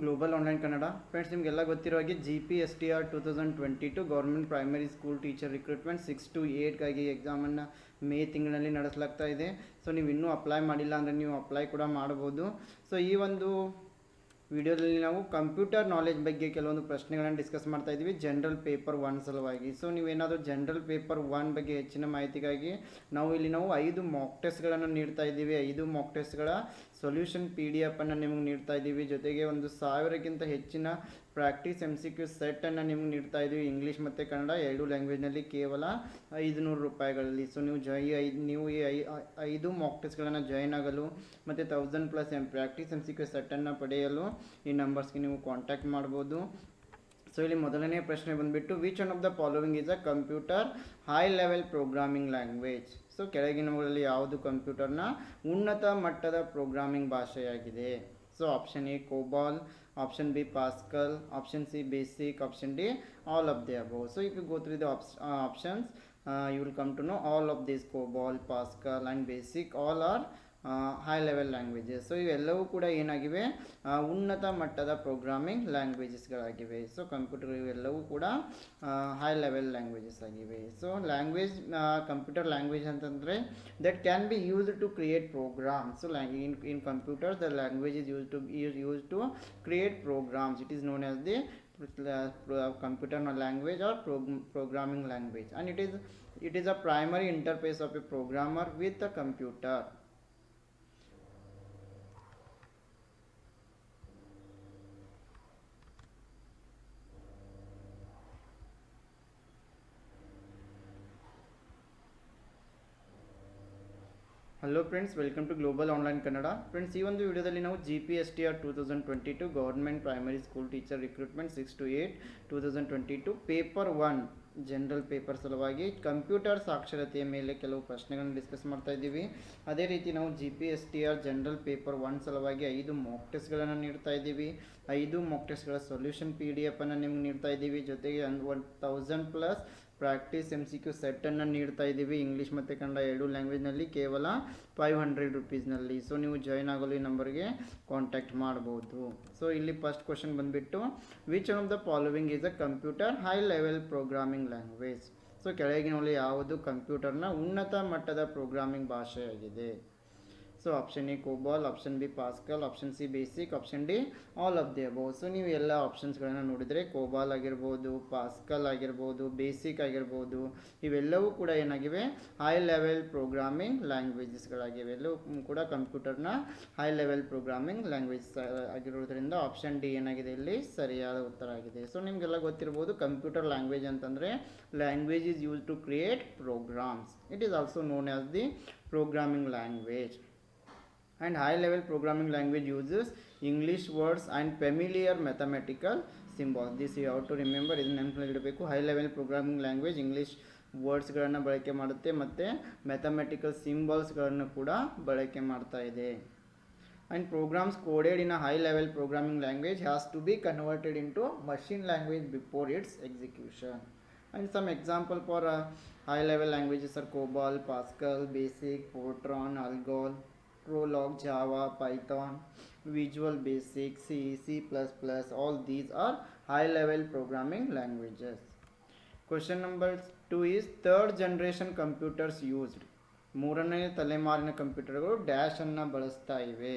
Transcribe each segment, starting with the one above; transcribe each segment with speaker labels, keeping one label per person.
Speaker 1: Global online Kannada. Friends, ನಿಮಗೆಲ್ಲ ಗೊತ್ತಿರೋ ಹಾಗೆ GPSTR 2022 government primary school teacher recruitment 6 to 8ಗಾಗಿ ಎಕ್ಸಾಮನ್ನು ಮೇ ತಿಂಗಳಲ್ಲಿ ನಡೆಸಲಾಗ್ತಾ ಇದೆ. ಸೊ ನೀವು ಇನ್ನೂ ಅಪ್ಲೈ ಮಾಡಿಲ್ಲ ಅಂದರೆ ನೀವು ಅಪ್ಲೈ ಕೂಡ ಮಾಡ್ಬೋದು. ಸೊ ಈ ಒಂದು ವಿಡಿಯೋದಲ್ಲಿ ನಾವು ಕಂಪ್ಯೂಟರ್ ನಾಲೆಜ್ ಬಗ್ಗೆ ಕೆಲವೊಂದು ಪ್ರಶ್ನೆಗಳನ್ನು ಡಿಸ್ಕಸ್ ಮಾಡ್ತಾ ಇದ್ದೀವಿ ಜನರಲ್ ಪೇಪರ್ 1 ಸಲುವಾಗಿ. ಸೊ ನೀವೇನಾದರೂ ಜನರಲ್ ಪೇಪರ್ 1 ಬಗ್ಗೆ ಹೆಚ್ಚಿನ ಮಾಹಿತಿಗಾಗಿ ನಾವು 5 ಮಾಕ್ ಟೆಸ್ಟ್ಗಳನ್ನು ನೀಡ್ತಾ ಇದ್ದೀವಿ. 5 ಮಾಕ್ ಟೆಸ್ಟ್ಗಳ ಸೊಲ್ಯೂಷನ್ PDF ಅನ್ನು ನಿಮಗೆ ನೀಡ್ತಾ ಇದ್ದೀವಿ. ಜೊತೆಗೆ 1000ಕ್ಕಿಂತ ಹೆಚ್ಚಿನ ಪ್ರಾಕ್ಟೀಸ್ MCQ ಸೆಟ್ಟನ್ನು ನಿಮ್ಗೆ ನೀಡ್ತಾ ಇದ್ದೀವಿ. ಇಂಗ್ಲೀಷ್ ಮತ್ತು ಕನ್ನಡ 2 ಲ್ಯಾಂಗ್ವೇಜ್ನಲ್ಲಿ ಕೇವಲ 500 ರೂಪಾಯಿಗಳಲ್ಲಿ. ಸೊ ನೀವು ಈ 5 ಮಾಕ್ ಟೆಸ್ಟ್ಗಳನ್ನು ಜಾಯಿನ್ ಆಗಲು ಮತ್ತು 1000+ ಪ್ರಾಕ್ಟೀಸ್ MCQ ಸೆಟ್ಟನ್ನು ಪಡೆಯಲು ಈ ನಂಬರ್ಸ್ಗೆ ನೀವು ಕಾಂಟ್ಯಾಕ್ಟ್ ಮಾಡ್ಬೋದು. ಸೊ ಇಲ್ಲಿ ಮೊದಲನೇ ಪ್ರಶ್ನೆ ಬಂದುಬಿಟ್ಟು, which one of the following is a computer high level programming language. So ಕೆಳಗಿನವುಗಳಲ್ಲಿ ಯಾವುದು ಕಂಪ್ಯೂಟರ್ನ ಉನ್ನತ ಮಟ್ಟದ ಪ್ರೋಗ್ರಾಮಿಂಗ್ ಭಾಷೆಯಾಗಿದೆ? So option A COBOL, option B Pascal, option C basic, option D all of the above. So if you go through the options you will come to know all of these COBOL, Pascal and basic all are high level languages. So ಇವೆಲ್ಲವೂ ಕೂಡ ಏನಾಗಿವೆ? ಉನ್ನತ ಮಟ್ಟದ programming ಲ್ಯಾಂಗ್ವೇಜಸ್ಗಳಾಗಿವೆ. So computer ಇವೆಲ್ಲವೂ ಕೂಡ high level languages ಆಗಿವೆ. So language, computer language ಅಂತಂದರೆ that can be used to create programs. So in computer the language is used to create programs. It is known as the computer language or programming language, and it is a primary interface of a programmer with a computer. Hello friends, welcome to global online Kannada. Friends, ಈ ಒಂದು ವಿಡಿಯೋದಲ್ಲಿ ನಾವು GPSTR 2022 government primary school teacher recruitment 6 to 8 2022 paper 1 general paper ಸಲುವಾಗಿ computer ಸಾಕ್ಷರತೆಯ ಮೇಲೆ ಕೆಲವು ಪ್ರಶ್ನೆಗಳನ್ನು discuss ಮಾಡ್ತಾ ಇದ್ದೀವಿ. ಅದೇ ರೀತಿ ನಾವು GPSTR ಜನರಲ್ ಪೇಪರ್ 1 ಸಲುವಾಗಿ 5 ಮಾಕ್ ಟೆಸ್ಟ್ಗಳನ್ನು ನೀಡ್ತಾ ಇದ್ದೀವಿ. 5 ಮಾಕ್ ಟೆಸ್ಟ್ಗಳ ಸೊಲ್ಯೂಷನ್ PDF ಅನ್ನು ನಿಮ್ಗೆ ನೀಡ್ತಾ ಇದ್ದೀವಿ. ಜೊತೆಗೆ 1000+ ಪ್ರಾಕ್ಟೀಸ್ MCQ ಸೆಟ್ಟನ್ನು ನೀಡ್ತಾ ಇದ್ದೀವಿ. ಇಂಗ್ಲೀಷ್ ಮತ್ತು ಕನ್ನಡ 2 ಲ್ಯಾಂಗ್ವೇಜ್ನಲ್ಲಿ ಕೇವಲ 500 ರೂಪೀಸ್ನಲ್ಲಿ. ಸೊ ನೀವು ಜಾಯಿನ್ ಆಗಲು ಈ ನಂಬರ್ಗೆ ಕಾಂಟ್ಯಾಕ್ಟ್ ಮಾಡ್ಬೋದು. ಸೊ ಇಲ್ಲಿ ಫಸ್ಟ್ ಕ್ವಶನ್ ಬಂದುಬಿಟ್ಟು, which one of the following is a computer high level programming language. So ಕೆಳಗಿನಲ್ಲಿ ಯಾವುದು ಕಂಪ್ಯೂಟರ್ನ ಉನ್ನತ ಮಟ್ಟದ ಪ್ರೋಗ್ರಾಮಿಂಗ್ ಭಾಷೆಯಾಗಿದೆ? So option A COBOL, option B Pascal, option C basic, option D all of the above. So ನೀವು ಎಲ್ಲ ಆಪ್ಷನ್ಸ್ಗಳನ್ನು ನೋಡಿದರೆ COBOL ಆಗಿರ್ಬೋದು, Pascal ಆಗಿರ್ಬೋದು, ಬೇಸಿಕ್ ಆಗಿರ್ಬೋದು, ಇವೆಲ್ಲವೂ ಕೂಡ ಏನಾಗಿವೆ? ಹೈ ಲೆವೆಲ್ ಪ್ರೋಗ್ರಾಮಿಂಗ್ ಲ್ಯಾಂಗ್ವೇಜಸ್ಗಳಾಗಿವೆ. ಎಲ್ಲವೂ ಕೂಡ ಕಂಪ್ಯೂಟರ್ನ ಹೈ ಲೆವೆಲ್ ಪ್ರೋಗ್ರಾಮಿಂಗ್ ಲ್ಯಾಂಗ್ವೇಜ್ ಆಗಿರೋದ್ರಿಂದ ಆಪ್ಷನ್ ಡಿ ಏನಾಗಿದೆ ಇಲ್ಲಿ ಸರಿಯಾದ ಉತ್ತರ ಆಗಿದೆ. ಸೊ ನಿಮಗೆಲ್ಲ ಗೊತ್ತಿರ್ಬೋದು, ಕಂಪ್ಯೂಟರ್ ಲ್ಯಾಂಗ್ವೇಜ್ ಅಂತಂದರೆ language is use to create programs. It is also known as the programming language. And high level programming language uses English words and familiar mathematical symbols. This you have to remember. ಇದನ್ನು ನೆನಪಿಡಬೇಕು. High level programming language English ವರ್ಡ್ಸ್ಗಳನ್ನು ಬಳಕೆ ಮಾಡುತ್ತೆ ಮತ್ತು mathematical ಸಿಂಬಲ್ಸ್ಗಳನ್ನು ಕೂಡ ಬಳಕೆ ಮಾಡ್ತಾ ಇದೆ. And programs coded in a high level programming language has to be converted into machine language before its execution. And some example for high level languages are COBOL, Pascal, Basic, Fortran, Algol, Prolog, Java, Python, Visual Basic, C, C++. All these are high level programming languages. Question number 2 is, third generation computers used. ಮೂರನೇ ತಲೆಮಾರಿನ ಕಂಪ್ಯೂಟರ್ಗಳು dash ಅನ್ನು ಬಳಸ್ತಾ ಇವೆ.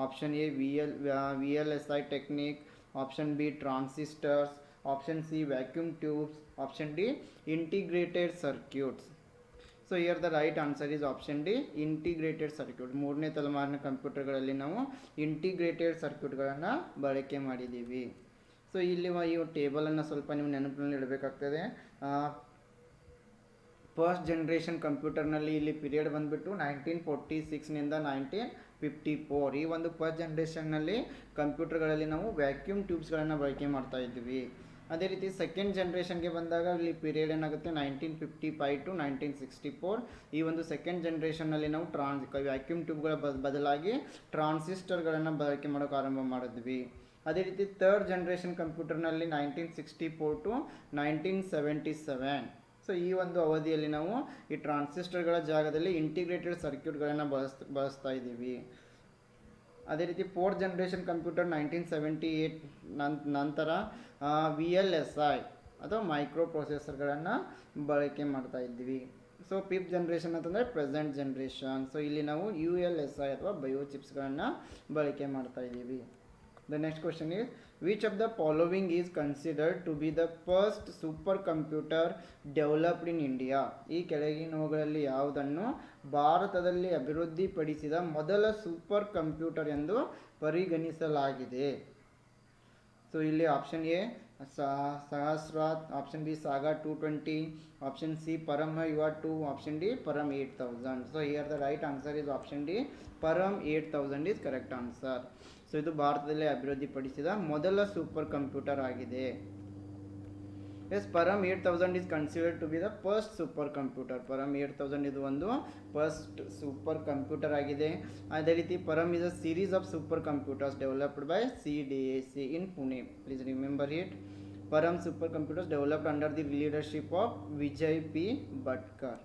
Speaker 1: Option A VLSI technique, option B transistors, option C vacuum tubes, option D integrated circuits. So here the right answer is option D integrated circuit. ಮೂರನೇ ತಲೆಮಾರಿನ ಕಂಪ್ಯೂಟರ್ಗಳಲ್ಲಿ ನಾವು integrated ಸರ್ಕ್ಯೂಟ್ಗಳನ್ನು ಬಳಕೆ ಮಾಡಿದ್ದೀವಿ. ಸೊ ಇಲ್ಲಿ ಈ ಟೇಬಲನ್ನು ಸ್ವಲ್ಪ ನೀವು ನೆನಪಿನಲ್ಲಿ ಇಡಬೇಕಾಗ್ತದೆ. ಫಸ್ಟ್ ಜನ್ರೇಷನ್ ಕಂಪ್ಯೂಟರ್ನಲ್ಲಿ ಇಲ್ಲಿ ಪೀರಿಯಡ್ ಬಂದುಬಿಟ್ಟು 1946ನಿಂದ 1954. ಈ ಒಂದು ಫಸ್ಟ್ ಜನ್ರೇಷನ್ನಲ್ಲಿ ಕಂಪ್ಯೂಟರ್ಗಳಲ್ಲಿ ನಾವು ವ್ಯಾಕ್ಯೂಮ್ ಟ್ಯೂಬ್ಸ್ಗಳನ್ನು ಬಳಕೆ ಮಾಡ್ತಾ ಇದ್ವಿ. ಅದೇ ರೀತಿ ಸೆಕೆಂಡ್ ಜನ್ರೇಷನ್ಗೆ ಬಂದಾಗ ಇಲ್ಲಿ ಪೀರಿಯಡ್ ಏನಾಗುತ್ತೆ 1955 to 1964. ಈ ಒಂದು ಸೆಕೆಂಡ್ ಜನ್ರೇಷನ್ನಲ್ಲಿ ನಾವು ವ್ಯಾಕ್ಯೂಮ್ ಟ್ಯೂಬ್ಗಳ ಬದಲಾಗಿ ಟ್ರಾನ್ಸಿಸ್ಟರ್ಗಳನ್ನು ಬಳಕೆ ಮಾಡೋಕೆ ಆರಂಭ ಮಾಡಿದ್ವಿ. ಅದೇ ರೀತಿ ಥರ್ಡ್ ಜನ್ರೇಷನ್ ಕಂಪ್ಯೂಟರ್ನಲ್ಲಿ 1964 to 1977. ಸೊ ಈ ಒಂದು ಅವಧಿಯಲ್ಲಿ ನಾವು ಈ ಟ್ರಾನ್ಸಿಸ್ಟರ್ಗಳ ಜಾಗದಲ್ಲಿ ಇಂಟಿಗ್ರೇಟೆಡ್ ಸರ್ಕ್ಯೂಟ್ಗಳನ್ನು ಬಳಸ್ತಾ ಇದ್ದೀವಿ. ಅದೇ ರೀತಿ ಫೋರ್ತ್ ಜನ್ರೇಷನ್ ಕಂಪ್ಯೂಟರ್ 1978 ನಂತರ VLSI ಅಥವಾ ಮೈಕ್ರೋ ಪ್ರೊಸೆಸರ್ಗಳನ್ನು ಬಳಕೆ ಮಾಡ್ತಾ ಇದ್ವಿ. ಸೊ ಫಿಫ್ತ್ ಜನ್ರೇಷನ್ ಅಂತಂದರೆ ಪ್ರೆಸೆಂಟ್ ಜನ್ರೇಷನ್. ಸೊ ಇಲ್ಲಿ ನಾವು ULSI ಅಥವಾ ಬಯೋ ಚಿಪ್ಸ್ಗಳನ್ನು ಬಳಕೆ ಮಾಡ್ತಾ ಇದ್ದೀವಿ. The next question is, which of the following is considered to be the first supercomputer developed in India? ಈ ಕೆಳಗಿನವುಗಳಲ್ಲಿ ಯಾವುದನ್ನು ಭಾರತದಲ್ಲಿ ಅಭಿವೃದ್ಧಿಪಡಿಸಿದ ಮೊದಲ ಸೂಪರ್ ಕಂಪ್ಯೂಟರ್ ಎಂದು ಪರಿಗಣಿಸಲಾಗಿದೆ? ಸೊ ಇಲ್ಲಿ option A Sahasrat, option B Saga 220, option C Param Yuva 2, option D Param 8000. So here the right answer is option D Param 8000 is correct answer. So ಇದು ಭಾರತದಲ್ಲಿ ಅಭಿವೃದ್ಧಿಪಡಿಸಿದ ಮೊದಲ ಸೂಪರ್ ಕಂಪ್ಯೂಟರ್ ಆಗಿದೆ. Yes, Param 8000 is considered to be the first super computer. Param 8000 ಇದು ಒಂದು first super computer ಆಗಿದೆ. ಅದೇ ರೀತಿ Param is a series of super computers developed by CDAC in Pune. Please remember it. Param super computers developed under the leadership of Vijay P. Bhatkar.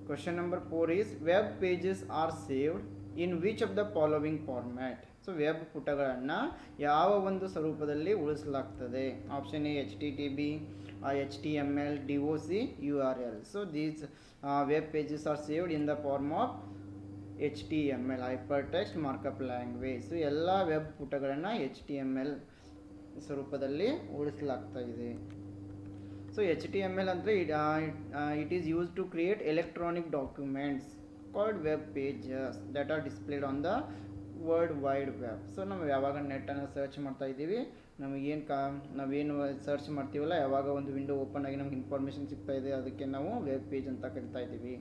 Speaker 1: Question number 4 is, web pages are saved in which of the following format? So web ಪುಟಗಳನ್ನು ಯಾವ ಒಂದು ಸ್ವರೂಪದಲ್ಲಿ ಉಳಿಸಲಾಗ್ತದೆ? Option A HTTP, HTML, DOC, URL. So these web pages are saved in the form of HTML, hyper text markup language. So ಎಲ್ಲ web ಪುಟಗಳನ್ನು HTML ಸ್ವರೂಪದಲ್ಲಿ ಉಳಿಸಲಾಗ್ತಾ ಇದೆ. ಸೊ HTML ಅಂದರೆ it is use to create electronic documents called web pages that are displayed on the world wide web. So ನಾವು ಯಾವಾಗ ನೆಟ್ಟನ್ನು search ಮಾಡ್ತಾ ಇದ್ದೀವಿ, ನಾವೇನು ಸರ್ಚ್ ಮಾಡ್ತೀವಲ್ಲ, ಯಾವಾಗ ಒಂದು ವಿಂಡೋ ಓಪನ್ ಆಗಿ ನಮ್ಗೆ ಇನ್ಫಾರ್ಮೇಷನ್ ಸಿಗ್ತಾ ಇದೆ, ಅದಕ್ಕೆ ನಾವು ವೆಬ್ ಪೇಜ್ ಅಂತ ಕರಿತಾ ಇದ್ದೀವಿ.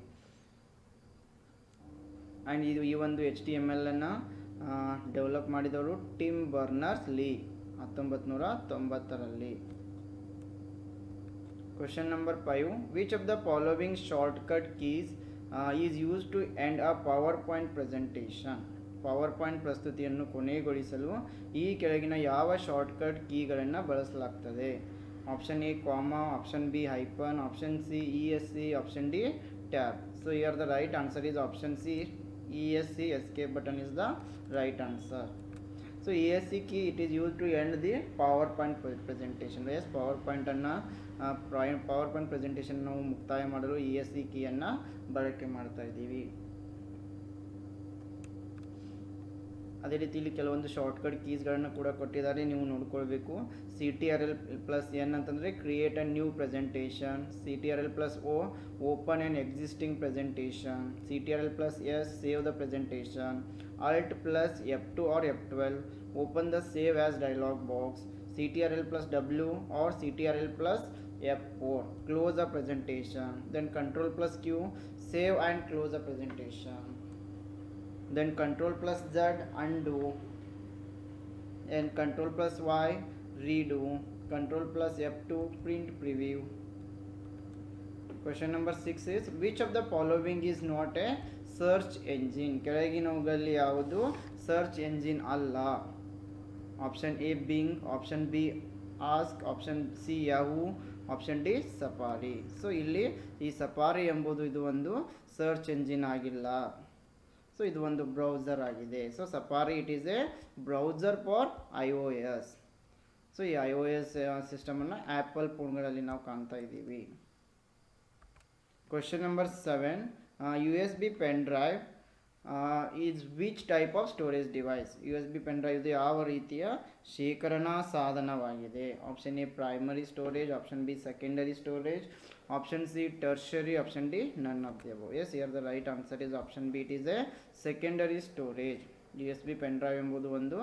Speaker 1: ಆ್ಯಂಡ್ ಈ ಒಂದು HTML ಅನ್ನು ಡೆವಲಪ್ ಮಾಡಿದವರು ಟಿಮ್ ಬರ್ನರ್ಸ್ ಲೀ 1990ರಲ್ಲಿ. Question number 5, which of the following shortcut keys is use to end a power point presentation? Power point ಪ್ರಸ್ತುತಿಯನ್ನು ಕೊನೆಗೊಳಿಸಲು ಈ ಕೆಳಗಿನ ಯಾವ ಶಾರ್ಟ್ಕಟ್ ಕೀಗಳನ್ನು ಬಳಸಲಾಗ್ತದೆ? Option A comma, option B hyphen, option C ESC, option D tab. So here the right answer is option C ESC. escape button is the right answer. So ESC key, it is used to end the PowerPoint presentation. Yes, PowerPoint ಅನ್ನು PowerPoint presentation ನಾವು ಮುಕ್ತಾಯ ಮಾಡಲು ESC ಕೀಯನ್ನು ಬಳಕೆ ಮಾಡ್ತಾ ಇದ್ದೀವಿ. ಅದೇ ರೀತಿ ಇಲ್ಲಿ ಕೆಲವೊಂದು ಶಾರ್ಟ್ಕಟ್ ಕೀಸ್ಗಳನ್ನು ಕೂಡ ಕೊಟ್ಟಿದ್ದಾರೆ, ನೀವು ನೋಡ್ಕೊಳ್ಬೇಕು. CTRL+N ಅಂತಂದರೆ create a new presentation, CTRL+O open an existing presentation, CTRL+S save the presentation, Alt+F2 or F12 open the save as dialogue box, CTRL+W or CTRL+F4 close the presentation, then Ctrl+Q save and close the presentation, then Ctrl+Z undo, and Ctrl+Y redo, Ctrl+F2 print preview. Question number 6 is, which of the following is not a search engine? ಕೆಳಗಿನವುಗಳಲ್ಲಿ ಯಾವುದು search engine ಅಲ್ಲ? Option A Bing, option B ask, option C Yahoo, option D safari. So ಇಲ್ಲಿ ಈ safari ಎಂಬುದು ಇದು ಒಂದು search engine ಆಗಿಲ್ಲ. So ಇದು ಒಂದು ಬ್ರೌಸರ್ ಆಗಿದೆ. So Safari it is a browser for iOS. So ಈ iOS ಸಿಸ್ಟಮನ್ನು ಆ್ಯಪಲ್ ಫೋನ್ಗಳಲ್ಲಿ ನಾವು ಕಾಣ್ತಾ ಇದ್ದೀವಿ. Question number 7, USB pen drive is which type of storage device? USB pen drive ಇದು ಯಾವ ರೀತಿಯ ಶೇಖರಣಾ ಸಾಧನವಾಗಿದೆ? Option A primary storage, option B secondary storage, option C tertiary, option D none of the above. Yes, here the right answer is option B, it is a secondary storage. USB pen drive ಎಂಬುದು ಒಂದು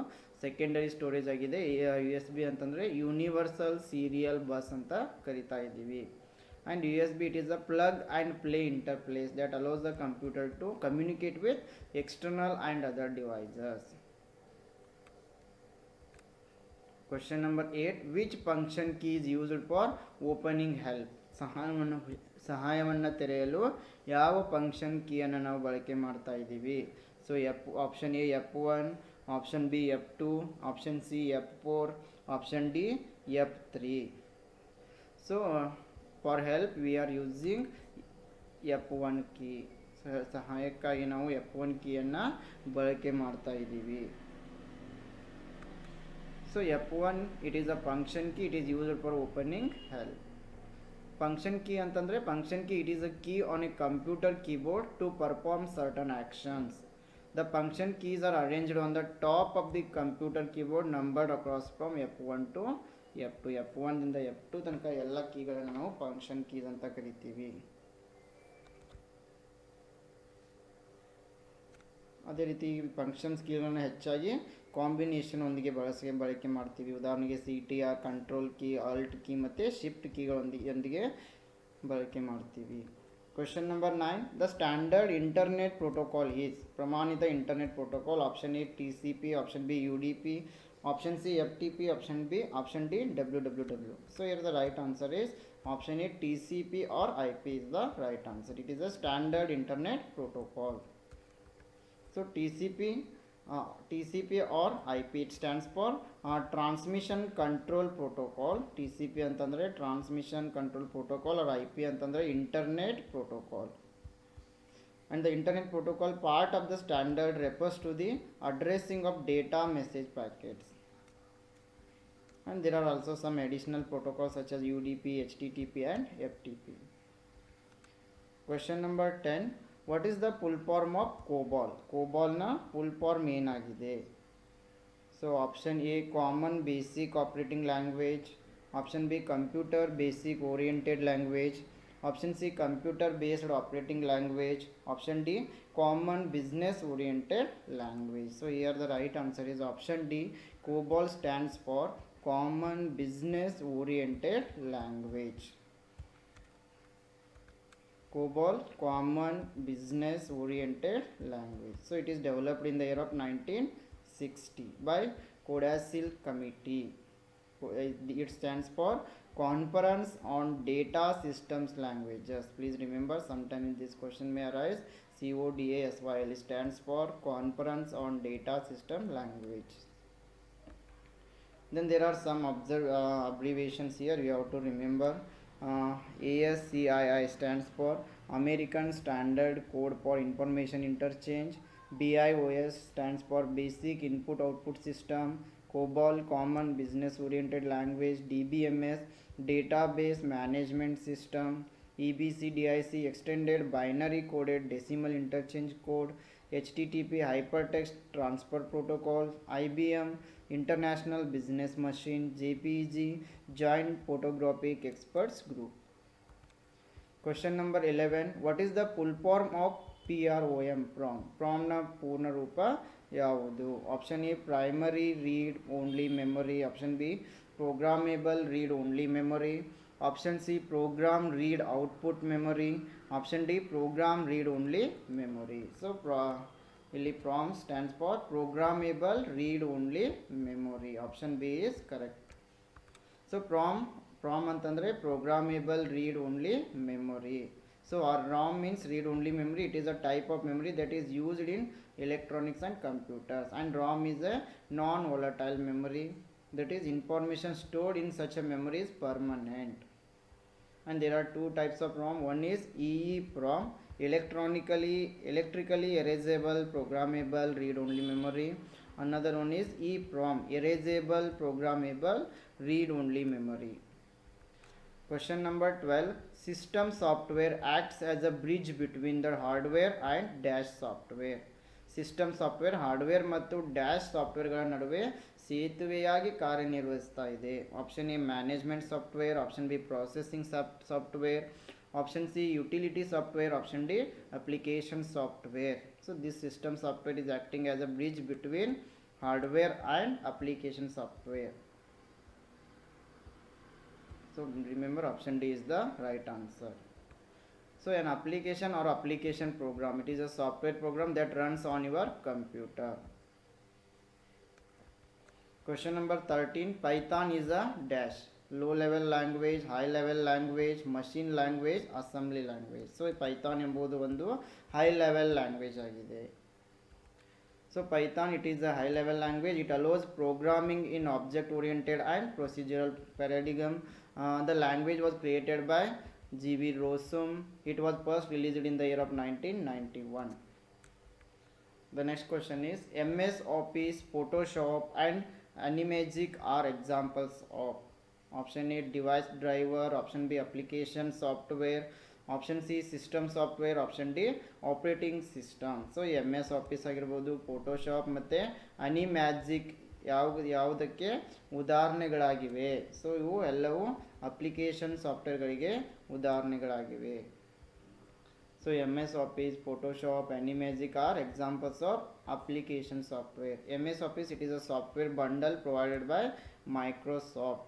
Speaker 1: secondary storage ಆಗಿದೆ. USB ಅಂತಂದರೆ universal serial bus ಅಂತ ಕರಿತಾ ಇದ್ದೀವಿ. And USB, it is a plug and play interface that allows the computer to communicate with external and other devices. Question number 8, which function key is used for opening help? ಸಹಾಯವನ್ನು ತೆರೆಯಲು ಯಾವ function ಕೀಯನ್ನು ನಾವು ಬಳಕೆ ಮಾಡ್ತಾ ಇದ್ದೀವಿ? So option A F1, option B F2, option C F4, option D F3. So for help we are using F1 key. So ಸಹಾಯಕ್ಕಾಗಿ ನಾವು F1 ಕೀಯನ್ನು ಬಳಕೆ ಮಾಡ್ತಾ ಇದ್ದೀವಿ. So F1 it is a function key, it is used for opening help. Function key ಅಂತಂದರೆ function key it is a key on a computer keyboard to perform certain actions. The function keys are arranged on the top of the computer keyboard numbered across from F1 to F2. F1 ದಿಂದ F2 ತನಕ ಎಲ್ಲ ಕೀಗಳನ್ನು ನಾವು function keys ಅಂತ ಕರಿತೀವಿ. ಅದೇ ರೀತಿ functions ಕೀಗಳನ್ನು ಹೆಚ್ಚಾಗಿ ಕಾಂಬಿನೇಷನ್ ಒಂದಿಗೆ ಬಳಕೆ ಮಾಡ್ತೀವಿ. ಉದಾಹರಣೆಗೆ CTR, control key, alt key ಮತ್ತು ಶಿಫ್ಟ್ ಕೀಗಳೊಂದಿಗೆ ಬಳಕೆ ಮಾಡ್ತೀವಿ. Question number 9. The standard internet protocol is ಪ್ರಮಾಣಿತ internet protocol. Option A TCP, option B UDP, option C FTP, option B option D WWW. So here the right answer is option A TCP or IP is the right answer. It is a standard internet protocol. So TCP or IP it stands for transmission control protocol. TCP ಅಂತಂದರೆ transmission control protocol or IP ಅಂತಂದರೆ internet protocol. And the internet protocol part of the standard refers to the addressing of data message packets. And there are also some additional protocols such as UDP, HTTP and FTP. Question number 10. What is the full form of COBOL? COBOL na full form ಏನಾಗಿದೆ? So option A common basic operating language, option B computer basic oriented language, option C computer based operating language, option D common business oriented language. So here the right answer is option D. COBOL stands for common business oriented language. COBOL common business oriented language. So it is developed in the year of 1960 by CODASIL committee. It stands for Conference on Data Systems Languages. Please remember, sometime in this question may arise. CODASYL stands for Conference on Data System Language. Then there are some abbreviations here you have to remember. ASCII stands for American Standard Code for Information Interchange. BIOS stands for Basic Input Output System. COBOL Common Business Oriented Language. DBMS Database Management System. EBCDIC Extended Binary Coded Decimal Interchange Code. HTTP Hypertext Transfer Protocol. IBM International Business Machine. JPEG Joint Photographic Experts Group. Question number 11. What is the full form of PROM? PROM na purna ರೂಪ ಯಾವುದು? Option A primary read only memory, option B programmable read only memory, option C program read output memory, option D program read only memory. So ಇಲ್ಲಿ PROM stands for programmable read only memory. Option B is correct. So PROM ಅಂತಂದರೆ programmable read only memory. So our ROM means read only memory. It is a type of memory that is used in electronics and computers, and ROM is a non-volatile memory. That is, information stored in such a memory is permanent. And there are two types of ROM. One is EEPROM, electrically erasable programmable read only memory. Another one is EEPROM, erasable programmable read only memory. Question number 12. System software acts as a bridge between the hardware and dash software. System software hardware ಮತ್ತು dash ಸಾಫ್ಟ್ವೇರ್ಗಳ ನಡುವೆ ಸೇತುವೆಯಾಗಿ ಕಾರ್ಯನಿರ್ವಹಿಸ್ತಾ ಇದೆ. Option A management software, option B processing software, option C utility software, option D application software. So this system software is acting as a bridge between hardware and application software. So remember, option D is the right answer. So an application or application program, it is a software program that runs on your computer. Question number 13. Python is a dash low level language, high level language, machine language, assembly language. So Python ಎಂಬುದು ಒಂದು high level language ಆಗಿದೆ. So Python, it is a high level language. It allows programming in object oriented and procedural paradigm. The language was created by G.V. Rossum. It was first released in the year of 1991. The next question is MS Office, Photoshop and Animagic are examples of. Option A device driver, option B application software, option C system software, option D operating system. So MS Office ಆಗಿರ್ಬೋದು, Photoshop ಮತ್ತು ಅನಿಮ್ಯಾಜಿಕ್ ಯಾವುದಕ್ಕೆ ಉದಾಹರಣೆಗಳಾಗಿವೆ. So ಇವು ಎಲ್ಲವೂ application ಸಾಫ್ಟ್ವೇರ್ಗಳಿಗೆ ಉದಾಹರಣೆಗಳಾಗಿವೆ. So MS Office, Photoshop, Animagic are examples of application software. MS Office, it is a software bundle provided by Microsoft.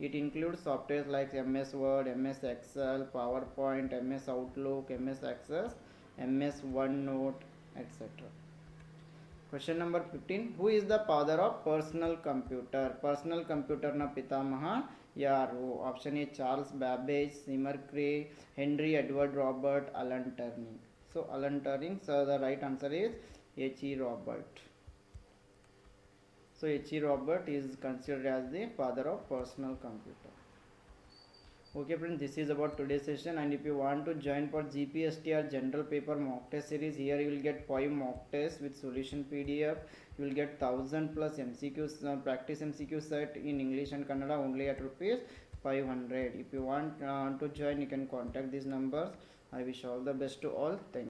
Speaker 1: It includes software like MS Word, MS Excel, PowerPoint, MS Outlook, MS Access, MS OneNote, etc. Question number 15. Who is the father of personal computer? Personal computer na pitamaha yaru? Option A Charles Babbage, Seymour Cray, Henry Edward Robert, Alan Turing. So Alan Turing. So the right answer is H.E. Robert. So H.E. Robert is considered as the father of personal computer. Okay friends, this is about today's session, and if you want to join for GPSTR general paper mock test series, here you will get 5 mock tests with solution PDF. You will get 1000 plus MCQs, practice MCQ set in English and Kannada only at rupees 500. If you want to join, you can contact these numbers. I wish all the best to all. Thank you.